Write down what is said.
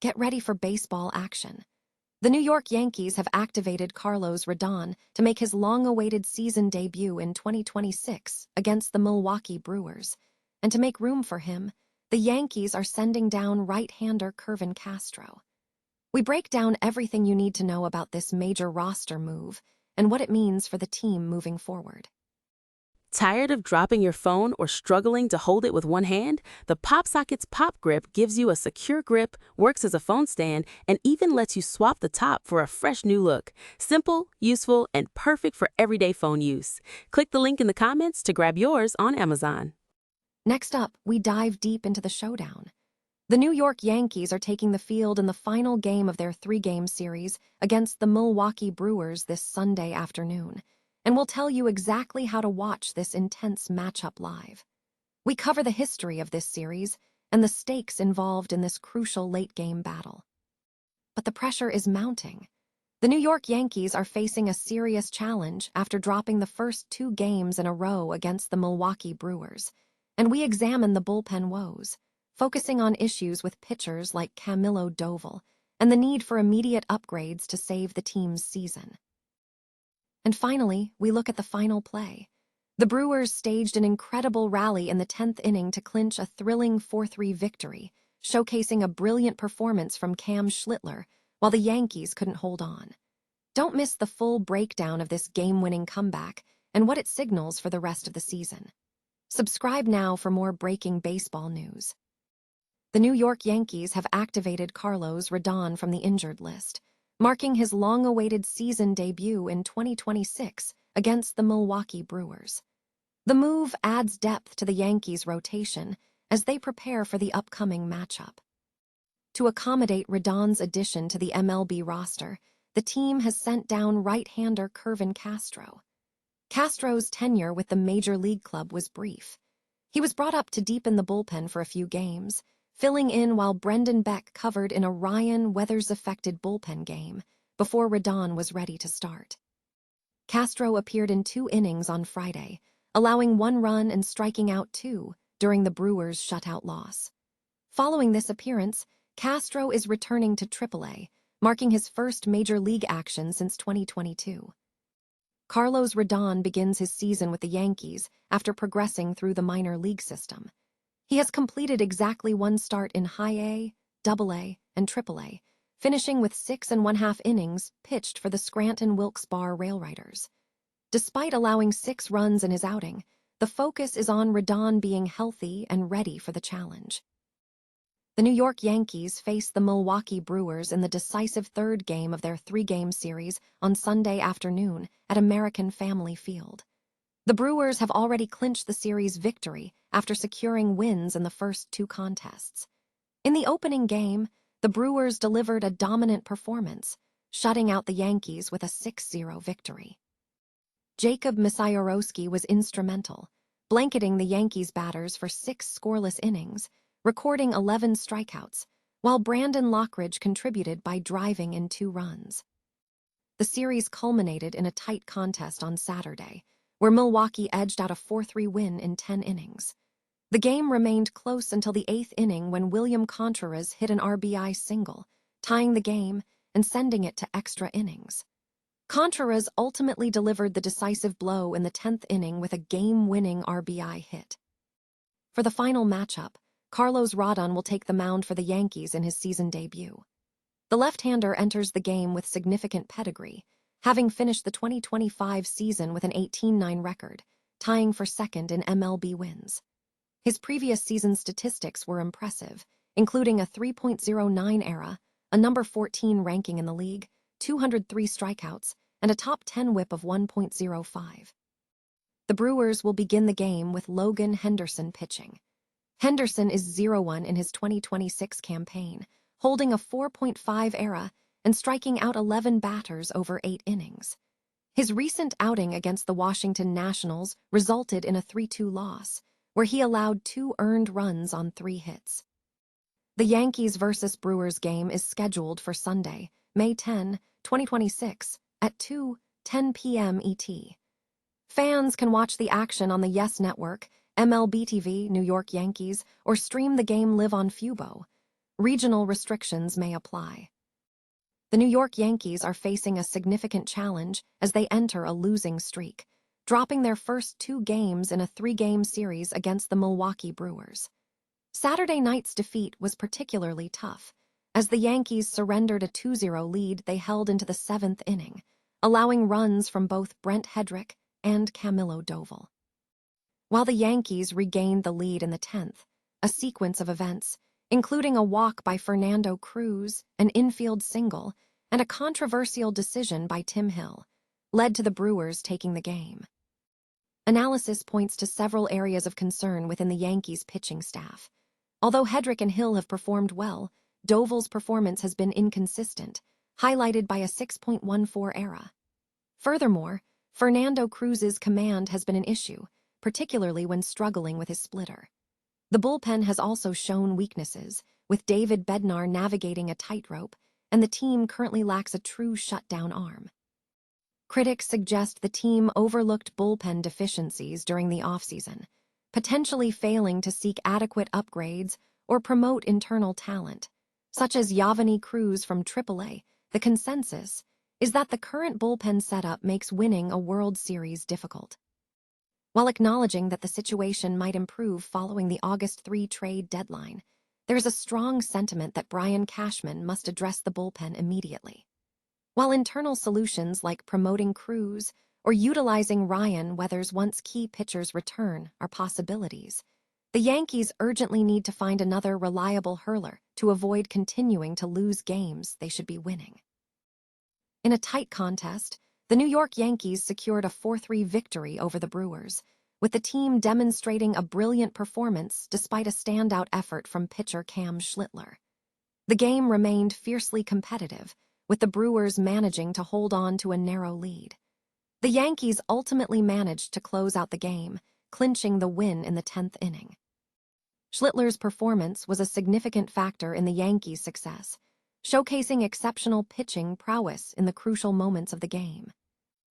Get ready for baseball action. The New York Yankees have activated Carlos Rodón to make his long-awaited season debut in 2026 against the Milwaukee Brewers. And to make room for him, the Yankees are sending down right-hander Kervin Castro. We break down everything you need to know about this major roster move and what it means for the team moving forward. Tired of dropping your phone or struggling to hold it with one hand? The PopSocket's Pop Grip gives you a secure grip, works as a phone stand, and even lets you swap the top for a fresh new look. Simple, useful, and perfect for everyday phone use. Click the link in the comments to grab yours on Amazon. Next up, we dive deep into the showdown. The New York Yankees are taking the field in the final game of their three-game series against the Milwaukee Brewers this Sunday afternoon, and we'll tell you exactly how to watch this intense matchup live. We cover the history of this series and the stakes involved in this crucial late-game battle. But the pressure is mounting. The New York Yankees are facing a serious challenge after dropping the first two games in a row against the Milwaukee Brewers, and we examine the bullpen woes, focusing on issues with pitchers like Camilo Doval and the need for immediate upgrades to save the team's season. And finally, we look at the final play. The Brewers staged an incredible rally in the 10th inning to clinch a thrilling 4-3 victory, showcasing a brilliant performance from Cam Schlittler, while the Yankees couldn't hold on. Don't miss the full breakdown of this game-winning comeback and what it signals for the rest of the season. Subscribe now for more breaking baseball news. The New York Yankees have activated Carlos Rodón from the injured list, marking his long-awaited season debut in 2026 against the Milwaukee Brewers. The move adds depth to the Yankees' rotation as they prepare for the upcoming matchup. To accommodate Rodón's addition to the MLB roster, the team has sent down right-hander Kervin Castro. Castro's tenure with the Major League club was brief. He was brought up to deepen the bullpen for a few games, filling in while Brendan Beck covered in a Ryan Weathers-affected bullpen game before Rodón was ready to start. Castro appeared in 2 innings on Friday, allowing 1 run and striking out 2 during the Brewers' shutout loss. Following this appearance, Castro is returning to AAA, marking his first Major League action since 2022. Carlos Rodón begins his season with the Yankees after progressing through the minor league system. He has completed exactly 1 start in High A, AA, and AAA, finishing with 6 1/2 innings pitched for the Scranton Wilkes-Barre Railriders. Despite allowing 6 runs in his outing, the focus is on Rodón being healthy and ready for the challenge. The New York Yankees face the Milwaukee Brewers in the decisive 3rd game of their 3-game series on Sunday afternoon at American Family Field. The Brewers have already clinched the series victory after securing wins in the first 2 contests. In the opening game, the Brewers delivered a dominant performance, shutting out the Yankees with a 6-0 victory. Jacob Misiorowski was instrumental, blanketing the Yankees batters for 6 scoreless innings, recording 11 strikeouts, while Brandon Lockridge contributed by driving in 2 runs. The series culminated in a tight contest on Saturday, where Milwaukee edged out a 4-3 win in 10 innings. The game remained close until the 8th inning when William Contreras hit an RBI single, tying the game and sending it to extra innings. Contreras ultimately delivered the decisive blow in the 10th inning with a game-winning RBI hit. For the final matchup, Carlos Rodón will take the mound for the Yankees in his season debut. The left-hander enters the game with significant pedigree, having finished the 2025 season with an 18-9 record, tying for 2nd in MLB wins. His previous season statistics were impressive, including a 3.09 ERA, a number 14 ranking in the league, 203 strikeouts, and a top 10 whip of 1.05. The Brewers will begin the game with Logan Henderson pitching. Henderson is 0-1 in his 2026 campaign, holding a 4.5 ERA and striking out 11 batters over 8 innings. His recent outing against the Washington Nationals resulted in a 3-2 loss, where he allowed 2 earned runs on 3 hits. The Yankees vs. Brewers game is scheduled for Sunday, May 10, 2026, at 2:10 p.m. ET. Fans can watch the action on the Yes Network, MLB TV, New York Yankees, or stream the game live on Fubo. regional restrictions may apply. The New York Yankees are facing a significant challenge as they enter a losing streak, dropping their first 2 games in a 3-game series against the Milwaukee Brewers. Saturday night's defeat was particularly tough, as the Yankees surrendered a 2-0 lead they held into the 7th inning, allowing runs from both Brent Hedrick and Camilo Doval. While the Yankees regained the lead in the 10th, a sequence of events, including a walk by Fernando Cruz, an infield single, and a controversial decision by Tim Hill, led to the Brewers taking the game. Analysis points to several areas of concern within the Yankees' pitching staff. Although Hedrick and Hill have performed well, Doval's performance has been inconsistent, highlighted by a 6.14 ERA. Furthermore, Fernando Cruz's command has been an issue, particularly when struggling with his splitter. The bullpen has also shown weaknesses, with David Bednar navigating a tightrope, and the team currently lacks a true shutdown arm. Critics suggest the team overlooked bullpen deficiencies during the offseason, potentially failing to seek adequate upgrades or promote internal talent, such as Yavani Cruz from AAA. The consensus is that the current bullpen setup makes winning a World Series difficult. While acknowledging that the situation might improve following the August 3 trade deadline, there is a strong sentiment that Brian Cashman must address the bullpen immediately. While internal solutions like promoting Cruz or utilizing Ryan Weathers once key pitchers return are possibilities, the Yankees urgently need to find another reliable hurler to avoid continuing to lose games they should be winning. In a tight contest, the New York Yankees secured a 4-3 victory over the Brewers, with the team demonstrating a brilliant performance despite a standout effort from pitcher Cam Schlittler. The game remained fiercely competitive, with the Brewers managing to hold on to a narrow lead. The Yankees ultimately managed to close out the game, clinching the win in the 10th inning. Schlittler's performance was a significant factor in the Yankees' success, showcasing exceptional pitching prowess in the crucial moments of the game.